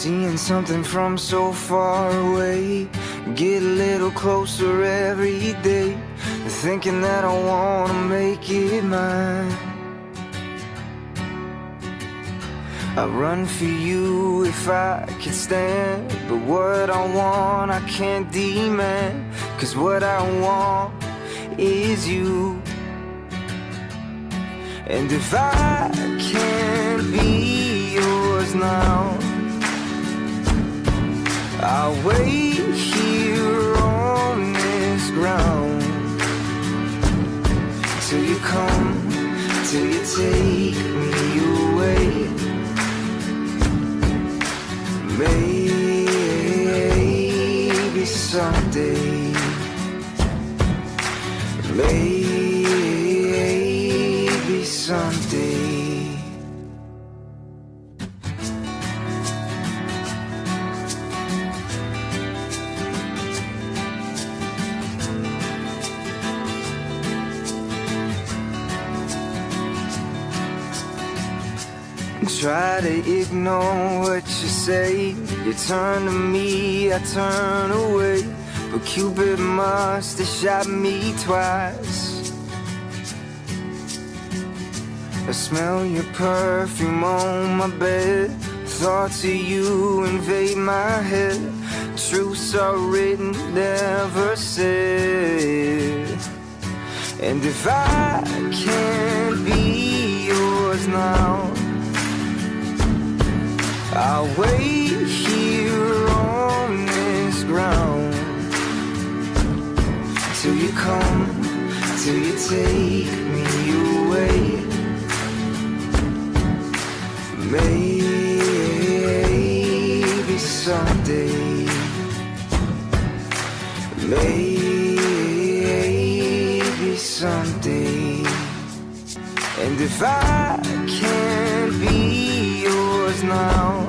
Seeing something from so far away, get a little closer every day, thinking that I wanna make it mine. I'd run for you if I could stand, but what I want I can't demand, 'cause what I want is you. And if I can't be yours now, I'll wait here on this ground till you come, till you take me away. Maybe someday, maybe someday. Try to ignore what you say, you turn to me, I turn away, but Cupid must have shot me twice. I smell your perfume on my bed, thoughts of you invade my head, truths are written, never said. And if I can't be yours now, I'll wait here on this ground till you come, till you take me away. Maybe someday, maybe someday. And if I can't be yours now,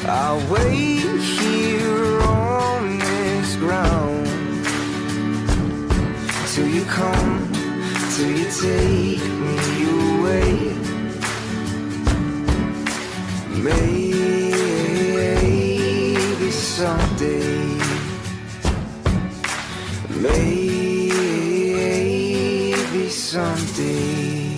I'll wait here on this ground till you come, till you take me away. Maybe someday, maybe someday.